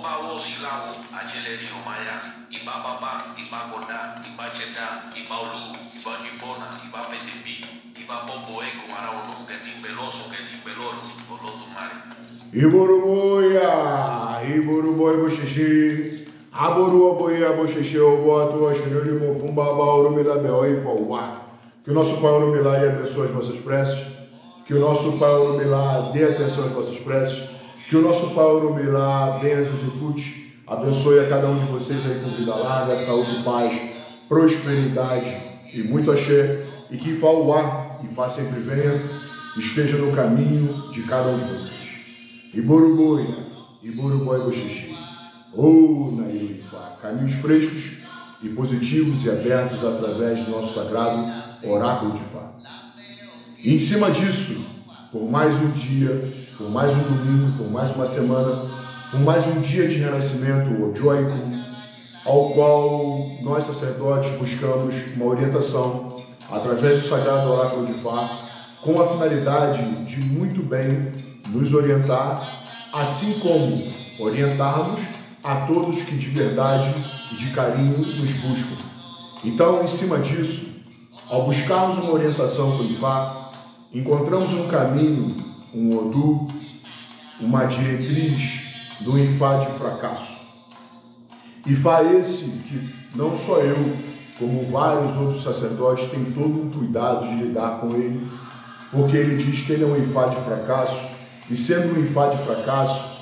Bawo Silawo, Ajeleri Omaya, Ibababa, Ibagoda, Ibacheda, Ibaulu, Ibajibona, Ibapetepi, Ibaboboe, Kumaraunu, Getim Beloso, Getim Beloro, Olotumari. Iburuboia, Iburuboi Boxixi, Aburuboia Boxixi, o Boto, Xinuri Mufumba, Bauru Milabel e Fauá. Que o nosso Pai Orumilá abençoe as vossas preces, que o nosso Pai Orumilá dê atenção às vossas preces, que o nosso Pai Orumilá bem as execute, abençoe a cada um de vocês aí com vida larga, saúde, paz, prosperidade e muito axé, e que Fauá e Fá sempre venha, esteja no caminho de cada um de vocês. Iburuboia, Iburuboi Boxixi, ou Nairu Ifá, caminhos frescos e positivos e abertos através do nosso sagrado oráculo de Fá. E em cima disso, por mais um dia, por mais um domingo, por mais uma semana, por mais um dia de renascimento ojoico, ao qual nós sacerdotes buscamos uma orientação através do sagrado oráculo de Fá, com a finalidade de muito bem nos orientar, assim como orientarmos a todos que de verdade e de carinho nos buscam. Então, em cima disso, ao buscarmos uma orientação com o Ifá, encontramos um caminho, um Odu, uma diretriz do Ifá de fracasso. Ifá esse que não só eu, como vários outros sacerdotes, tem todo um cuidado de lidar com ele, porque ele diz que ele é um Ifá de fracasso, e sendo um Ifá de fracasso,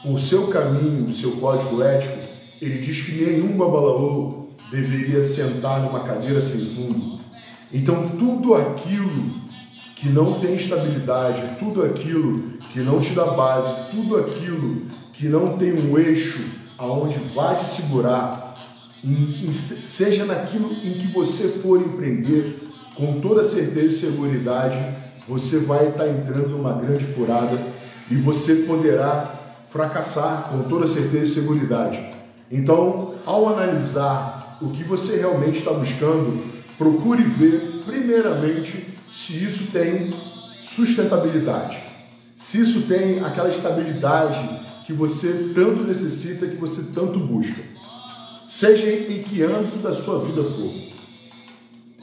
por seu caminho, seu código ético, ele diz que nenhum babalaô deveria sentar numa cadeira sem fundo. Então, tudo aquilo que não tem estabilidade, tudo aquilo que não te dá base, tudo aquilo que não tem um eixo aonde vai te segurar, seja naquilo em que você for empreender, com toda certeza e seguridade, você vai estar entrando numa grande furada e você poderá fracassar com toda certeza e seguridade. Então, ao analisar o que você realmente está buscando, procure ver, primeiramente, se isso tem sustentabilidade, se isso tem aquela estabilidade que você tanto necessita, que você tanto busca. Seja em que âmbito da sua vida for.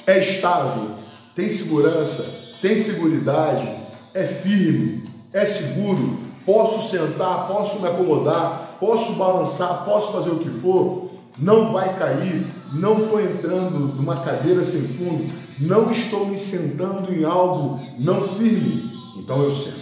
É estável, tem segurança, tem seguridade, é firme, é seguro, posso sentar, posso me acomodar, posso balançar, posso fazer o que for, não vai cair, não estou entrando numa cadeira sem fundo, não estou me sentando em algo não firme, então eu sento.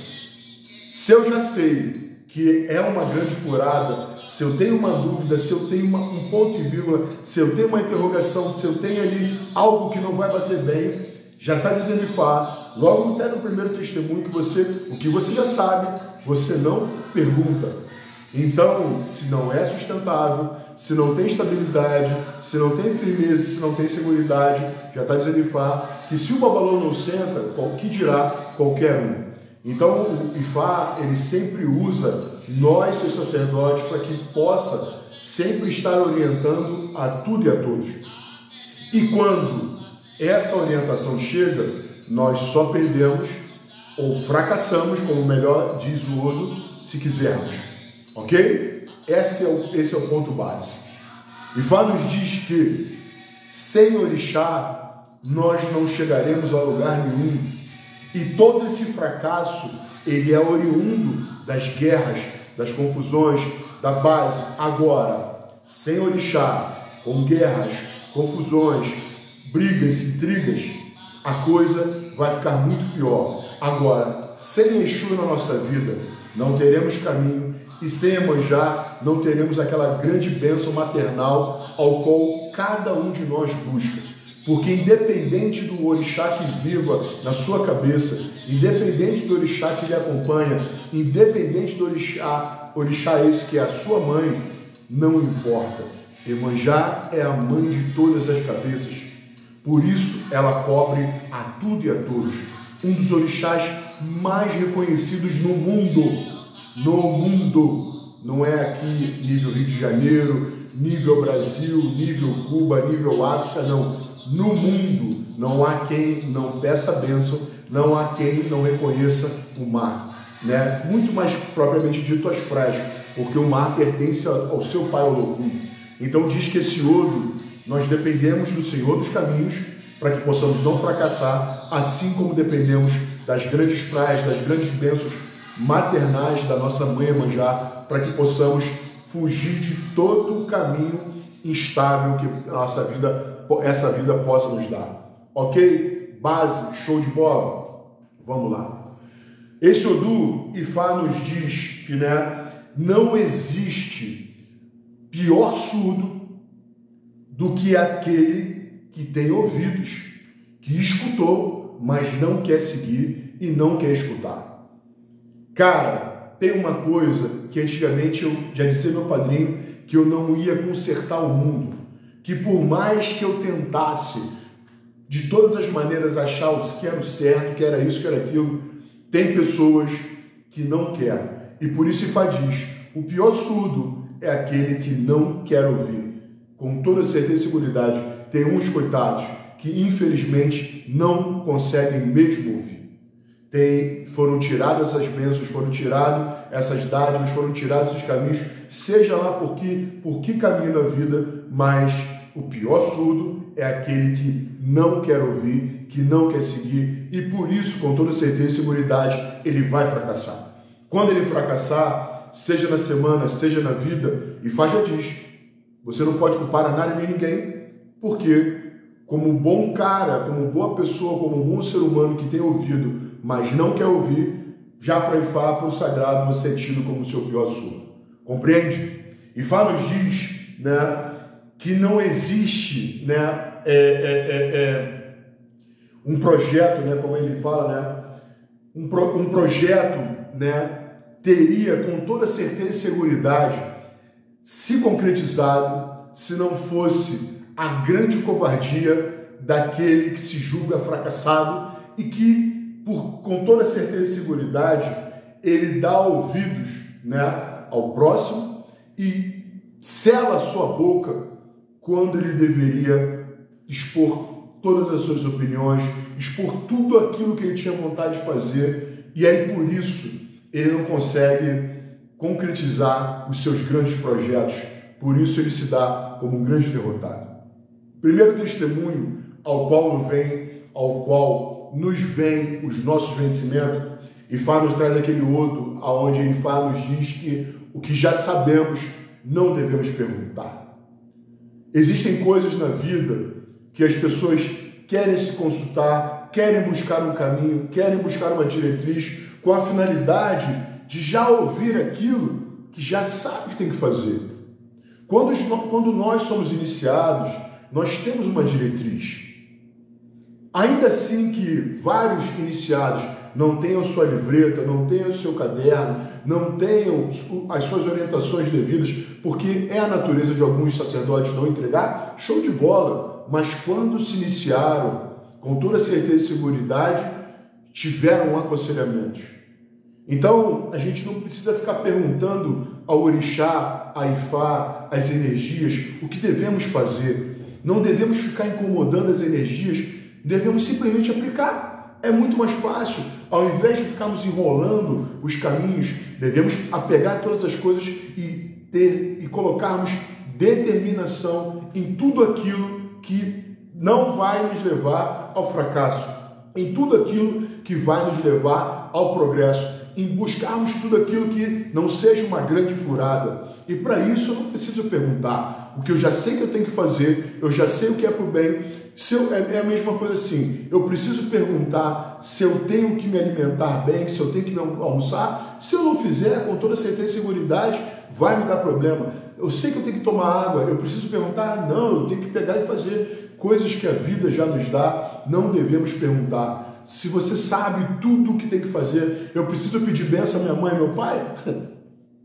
Se eu já sei que é uma grande furada, se eu tenho uma dúvida, se eu tenho um ponto e vírgula, se eu tenho uma interrogação, se eu tenho ali algo que não vai bater bem, já está dizendo Ifá, logo até no primeiro testemunho, que o que você já sabe, você não pergunta. Então, se não é sustentável, se não tem estabilidade, se não tem firmeza, se não tem seguridade, já está dizendo Ifá que se o babalô não senta, o que dirá qualquer um? Então, o Ifá, ele sempre usa nós, seus sacerdotes, para que possa sempre estar orientando a tudo e a todos. E quando essa orientação chega, nós só perdemos ou fracassamos, como melhor diz o Odo, se quisermos. Ok? Esse é o ponto base. Ifá nos diz que sem orixá nós não chegaremos a lugar nenhum. E todo esse fracasso, ele é oriundo das guerras, das confusões, da base. Agora, sem orixá, com guerras, confusões, brigas, intrigas, a coisa vai ficar muito pior. Agora, sem Exu na nossa vida, não teremos caminho, e sem Iemanjá não teremos aquela grande bênção maternal ao qual cada um de nós busca. Porque independente do orixá que viva na sua cabeça, independente do orixá que lhe acompanha, independente do orixá esse que é a sua mãe, não importa. Iemanjá é a mãe de todas as cabeças. Por isso ela cobre a tudo e a todos. Um dos orixás mais reconhecidos no mundo. Não é aqui nível Rio de Janeiro, nível Brasil, nível Cuba, nível África, não. No mundo não há quem não peça bênção, não há quem não reconheça o mar, né? Muito mais propriamente dito as praias, porque o mar pertence ao seu pai Olocum. Então diz que esse Odo, nós dependemos do Senhor dos caminhos para que possamos não fracassar, assim como dependemos das grandes praias, das grandes bênçãos maternais da nossa mãe Iemanjá, para que possamos fugir de todo o caminho instável que essa vida possa nos dar. Ok? Base, show de bola? Vamos lá. Esse Odu, Ifá nos diz que não existe pior surdo do que aquele que tem ouvidos, que escutou, mas não quer seguir e não quer escutar. Cara, tem uma coisa que antigamente eu já disse ao meu padrinho, que eu não ia consertar o mundo, que por mais que eu tentasse de todas as maneiras achar o que era o certo, que era isso, que era aquilo, tem pessoas que não querem. E por isso Ifá diz, o pior surdo é aquele que não quer ouvir. Com toda certeza e seguridade, tem uns coitados que infelizmente não conseguem mesmo ouvir. Foram tiradas essas bênçãos, foram tiradas essas dádivas, foram tirados esses caminhos, seja lá por que caminho na vida, mas o pior surdo é aquele que não quer ouvir, que não quer seguir, e por isso, com toda certeza e seguridade, ele vai fracassar. Quando ele fracassar, seja na semana, seja na vida, Ifá já diz, você não pode culpar a nada nem ninguém, porque como bom cara, como boa pessoa, como um bom ser humano que tem ouvido, mas não quer ouvir, já para Ifá, para o sagrado, você é tido como o seu pior surdo. Compreende? Ifá nos diz que não existe um projeto, como ele fala, um projeto teria com toda certeza e seguridade se concretizado se não fosse a grande covardia daquele que se julga fracassado e que, com toda certeza e seguridade, ele dá ouvidos ao próximo e sela a sua boca quando ele deveria expor todas as suas opiniões, expor tudo aquilo que ele tinha vontade de fazer, e aí por isso ele não consegue concretizar os seus grandes projetos, por isso ele se dá como um grande derrotado. Primeiro testemunho ao qual nos vem os nossos vencimentos, Ifá nos traz aquele Odo, onde Ifá nos diz que o que já sabemos não devemos perguntar. Existem coisas na vida que as pessoas querem se consultar, querem buscar um caminho, querem buscar uma diretriz, com a finalidade de já ouvir aquilo que já sabe que tem que fazer. Quando nós somos iniciados, nós temos uma diretriz. Ainda assim que vários iniciados não tenham sua livreta, não tenham o seu caderno, não tenham as suas orientações devidas, porque é a natureza de alguns sacerdotes não entregar, show de bola. Mas quando se iniciaram, com toda certeza e seguridade, tiveram aconselhamentos. Então, a gente não precisa ficar perguntando ao orixá, a Ifá, às energias, o que devemos fazer. Não devemos ficar incomodando as energias, devemos simplesmente aplicar. É muito mais fácil. Ao invés de ficarmos enrolando os caminhos, devemos apegar todas as coisas e colocarmos determinação em tudo aquilo que não vai nos levar ao fracasso, em tudo aquilo que vai nos levar ao progresso, em buscarmos tudo aquilo que não seja uma grande furada. E para isso eu não preciso perguntar. O que eu já sei que eu tenho que fazer, eu já sei o que é para o bem. É a mesma coisa assim, eu preciso perguntar se eu tenho que me alimentar bem, se eu tenho que me almoçar. Se eu não fizer, com toda certeza e seguridade, vai me dar problema. Eu sei que eu tenho que tomar água, eu preciso perguntar? Não, eu tenho que pegar e fazer coisas que a vida já nos dá, não devemos perguntar. Se você sabe tudo o que tem que fazer, eu preciso pedir bênção à minha mãe e meu pai?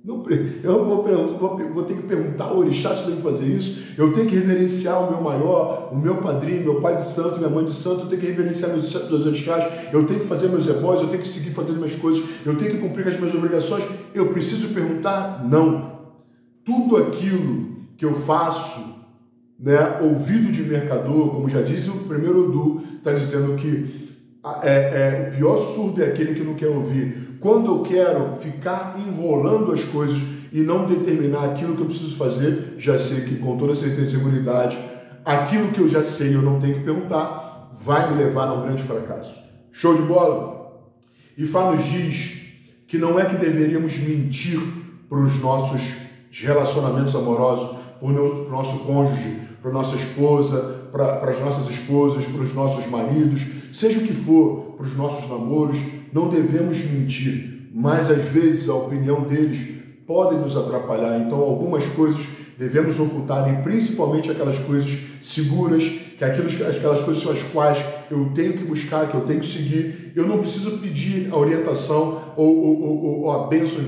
Não, eu vou ter que perguntar ao orixá se eu tenho que fazer isso, eu tenho que reverenciar o meu maior, o meu padrinho, meu pai de santo, minha mãe de santo, eu tenho que reverenciar meus orixás, eu tenho que fazer meus ebós, eu tenho que seguir fazendo minhas coisas, eu tenho que cumprir com as minhas obrigações. Eu preciso perguntar? Não. Tudo aquilo que eu faço, ouvido de mercador, como já diz o primeiro Odu, está dizendo que o pior surdo é aquele que não quer ouvir. Quando eu quero ficar enrolando as coisas, e não determinar aquilo que eu preciso fazer, já sei que com toda certeza e seguridade, aquilo que eu já sei eu não tenho que perguntar, vai me levar a um grande fracasso. Show de bola? Ifá nos diz que não é que deveríamos mentir para os nossos relacionamentos amorosos, para o nosso cônjuge, para a nossa esposa, para as nossas esposas, para os nossos maridos, seja o que for, para os nossos namoros, não devemos mentir, mas às vezes a opinião deles pode nos atrapalhar, então algumas coisas devemos ocultar, e principalmente aquelas coisas seguras, aquelas coisas as quais eu tenho que buscar, que eu tenho que seguir. Eu não preciso pedir a orientação ou a bênção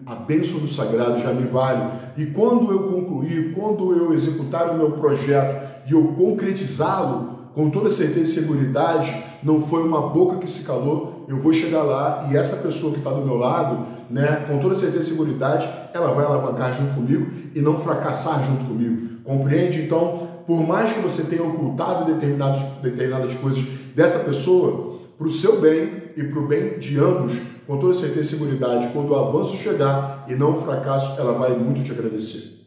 a bênção do sagrado já me vale. E quando eu concluir, quando eu executar o meu projeto e eu concretizá-lo, com toda certeza e seguridade, não foi uma boca que se calou, eu vou chegar lá e essa pessoa que está do meu lado, né, com toda certeza e seguridade, ela vai alavancar junto comigo e não fracassar junto comigo. Compreende? Então, por mais que você tenha ocultado determinadas coisas dessa pessoa, para o seu bem e para o bem de ambos, com toda certeza e seguridade, quando o avanço chegar e não o fracasso, ela vai muito te agradecer.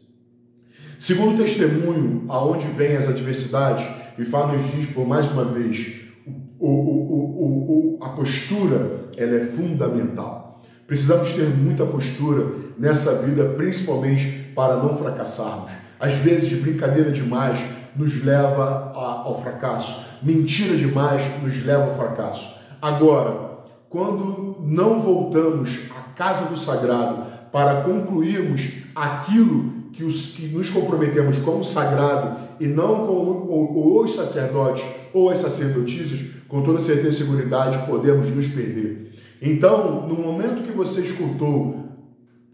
Segundo testemunho, aonde vem as adversidades, Ifá nos diz, por mais uma vez, a postura ela é fundamental. Precisamos ter muita postura nessa vida, principalmente para não fracassarmos. Às vezes, brincadeira demais nos leva ao fracasso. Mentira demais nos leva ao fracasso. Agora, quando não voltamos à casa do sagrado para concluirmos aquilo que nos comprometemos como sagrado e não com os sacerdotes ou as sacerdotisas, com toda certeza e seguridade podemos nos perder. Então, no momento que você escutou,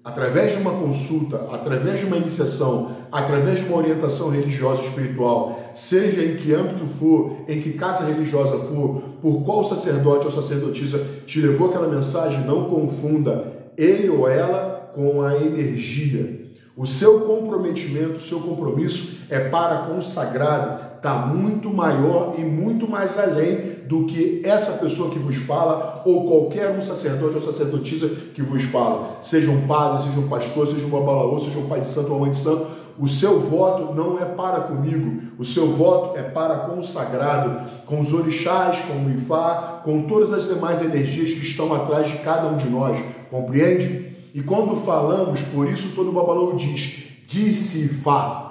através de uma consulta, através de uma iniciação, através de uma orientação religiosa espiritual, seja em que âmbito for, em que casa religiosa for, por qual sacerdote ou sacerdotisa te levou aquela mensagem, não confunda ele ou ela com a energia. O seu comprometimento, o seu compromisso é para com o sagrado, está muito maior e muito mais além do que essa pessoa que vos fala ou qualquer um sacerdote ou sacerdotisa que vos fala. Seja um padre, seja um pastor, seja um babalaô, seja um pai de santo ou uma mãe de santo, o seu voto não é para comigo, o seu voto é para com o sagrado, com os orixás, com o Ifá, com todas as demais energias que estão atrás de cada um de nós, compreende? E quando falamos, por isso todo babalaô diz, disse Ifá.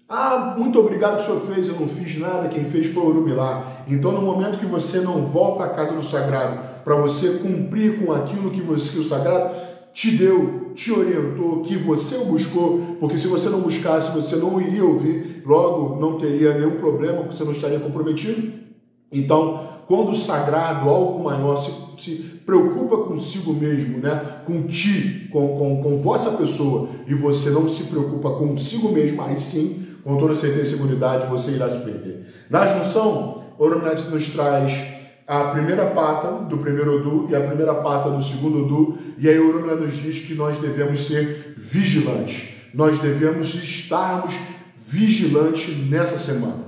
Ah, muito obrigado que o senhor fez, eu não fiz nada, quem fez foi o Orumilá. Então, no momento que você não volta à casa do sagrado para você cumprir com aquilo que o sagrado te deu, te orientou, que você o buscou, porque se você não buscasse, você não iria ouvir, logo não teria nenhum problema, porque você não estaria comprometido. Então, quando o sagrado, algo maior, se preocupa consigo mesmo, né? Com ti, com vossa pessoa, e você não se preocupa consigo mesmo, aí sim, com toda certeza e seguridade, você irá se perder. Na junção, Orumilá nos traz a primeira pata do primeiro Odu e a primeira pata do segundo Odu, e aí Orumilá nos diz que nós devemos ser vigilantes. Nós devemos estarmos vigilantes nessa semana.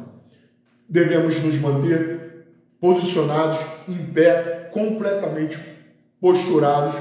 Devemos nos manter posicionados, em pé, completamente posturados,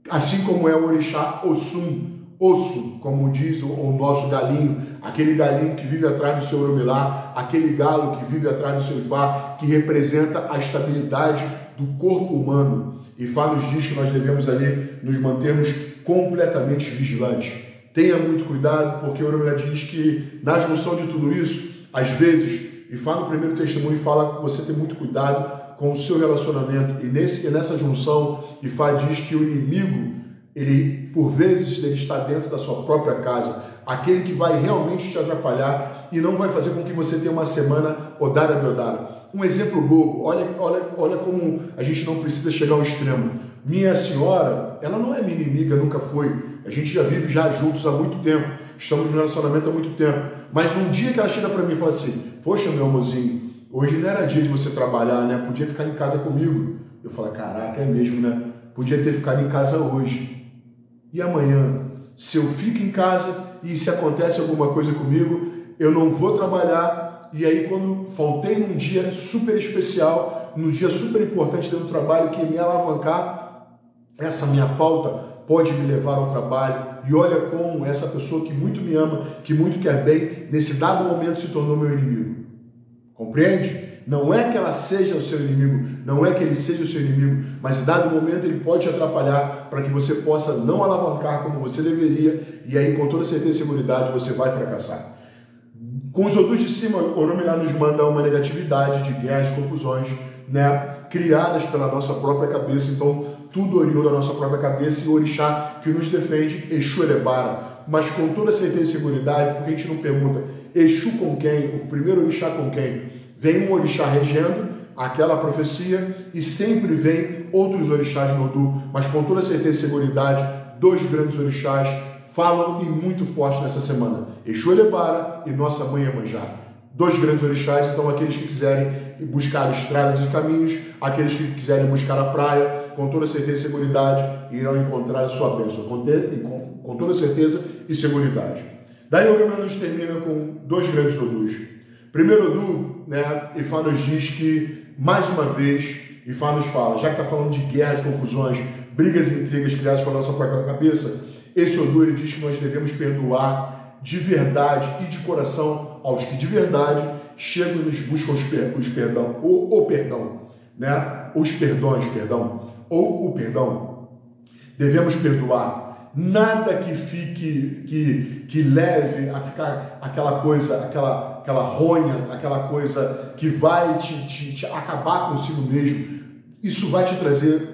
assim como é o orixá Ossum, osso, como diz o nosso galinho, aquele galinho que vive atrás do seu Orumilá, aquele galo que vive atrás do seu Ifá, que representa a estabilidade do corpo humano. Ifá nos diz que nós devemos ali nos mantermos completamente vigilantes. Tenha muito cuidado, porque o Orumilá diz que na junção de tudo isso, às vezes, Ifá no primeiro testemunho fala que você tem muito cuidado com o seu relacionamento, e nessa junção, Ifá diz que o inimigo, ele, por vezes, ele está dentro da sua própria casa, aquele que vai realmente te atrapalhar e não vai fazer com que você tenha uma semana odara biodara. Um exemplo bobo, olha como a gente não precisa chegar ao extremo. Minha senhora, ela não é minha inimiga, nunca foi. A gente já vive juntos há muito tempo, estamos no relacionamento há muito tempo. Mas num dia que ela chega para mim e fala assim, poxa, meu amorzinho, hoje não era dia de você trabalhar, né? Podia ficar em casa comigo. Eu falo, caraca, é mesmo, né? Podia ter ficado em casa hoje. E amanhã, se eu fico em casa e se acontece alguma coisa comigo, eu não vou trabalhar. E aí, quando faltei num dia super especial, num dia super importante dentro do trabalho, que me alavancar, essa minha falta pode me levar ao trabalho, e olha como essa pessoa que muito me ama, que muito quer bem, nesse dado momento se tornou meu inimigo. Compreende? Não é que ela seja o seu inimigo, não é que ele seja o seu inimigo, mas em dado momento ele pode te atrapalhar para que você possa não alavancar como você deveria, e aí com toda certeza e seguridade você vai fracassar. Com os odus de cima, Oromilá nos manda uma negatividade de guerras, confusões, né, criadas pela nossa própria cabeça. Então tudo oriundo da nossa própria cabeça, e o orixá que nos defende, Exu Erebara. Mas com toda certeza e seguridade, porque a gente não pergunta Exu com quem, o primeiro orixá com quem? Vem um orixá regendo aquela profecia e sempre vem outros orixás no Odu, mas com toda certeza e seguridade, dois grandes orixás falam e muito forte nessa semana: Exu Erebara e Nossa Mãe Iemanjá. Dois grandes orixás, então aqueles que quiserem buscar estradas e caminhos, aqueles que quiserem buscar a praia, com toda certeza e seguridade, irão encontrar a sua bênção, com toda certeza e seguridade. Daí o Oromilá nos termina com dois grandes odus. Primeiro odu, né, Ifá nos diz que, mais uma vez, Ifá nos fala, já que está falando de guerras, confusões, brigas e intrigas criadas pela nossa própria cabeça, esse odu ele diz que nós devemos perdoar de verdade e de coração aos que de verdade chegam e nos buscam os perdão, o perdão, né? Os perdões, perdão, ou o perdão. Devemos perdoar. Nada que fique, que leve a ficar aquela coisa, aquela ronha, aquela coisa que vai te acabar consigo mesmo. Isso vai te trazer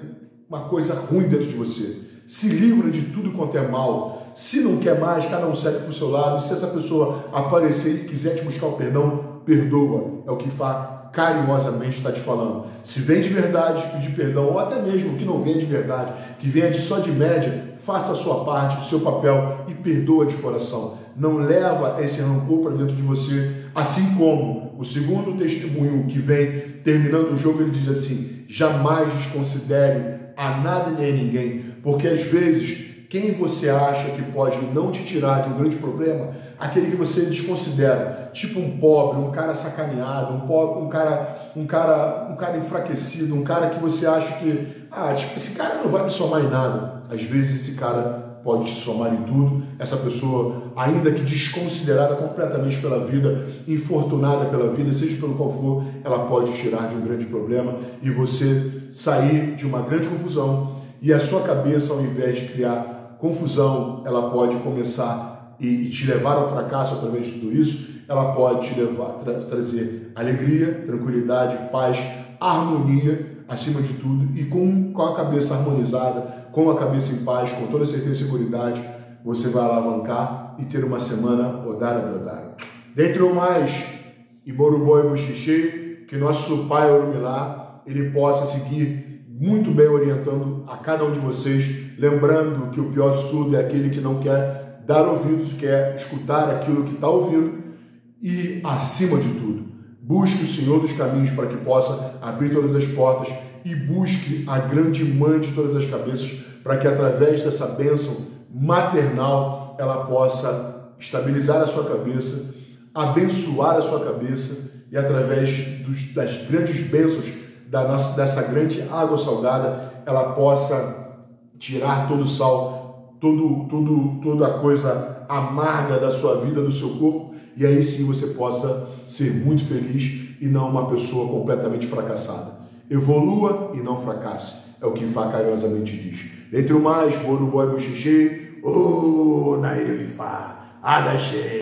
uma coisa ruim dentro de você. Se livra de tudo quanto é mal. Se não quer mais, cada um segue para o seu lado. Se essa pessoa aparecer e quiser te buscar o perdão, perdoa. É o que Fá carinhosamente está te falando. Se vem de verdade, pedir perdão, ou até mesmo que não venha de verdade, que venha só de média, faça a sua parte, o seu papel e perdoa de coração. Não leva esse rancor para dentro de você, assim como o segundo testemunho que vem terminando o jogo, ele diz assim: jamais desconsidere a nada e nem a ninguém, porque às vezes quem você acha que pode não te tirar de um grande problema, aquele que você desconsidera, tipo um pobre, um cara sacaneado, um cara enfraquecido, um cara que você acha que, esse cara não vai me somar em nada. Às vezes esse cara pode te somar em tudo. Essa pessoa, ainda que desconsiderada completamente pela vida, infortunada pela vida, seja pelo qual for, ela pode tirar de um grande problema e você sair de uma grande confusão. E a sua cabeça, ao invés de criar confusão, ela pode começar e te levar ao fracasso através de tudo isso. Ela pode te levar, trazer alegria, tranquilidade, paz, harmonia, acima de tudo, e com a cabeça harmonizada, com a cabeça em paz, com toda certeza e seguridade, você vai alavancar e ter uma semana Odara Brodara. Dentre o mais, Iborubó e Boxixi, que nosso Pai Oromilá, ele possa seguir muito bem orientando a cada um de vocês, lembrando que o pior surdo é aquele que não quer dar ouvidos, quer escutar aquilo que está ouvindo, e acima de tudo, busque o Senhor dos caminhos para que possa abrir todas as portas, e busque a grande mãe de todas as cabeças para que através dessa bênção maternal ela possa estabilizar a sua cabeça, abençoar a sua cabeça, e através das grandes bênçãos dessa grande água salgada, ela possa tirar todo o sal, toda a coisa amarga da sua vida, do seu corpo, e aí sim você possa ser muito feliz e não uma pessoa completamente fracassada. Evolua e não fracasse, é o que Ifá carinhosamente diz. Dentre o mais, Borubó e Boxixi, Nairo Ifá, Adaxê.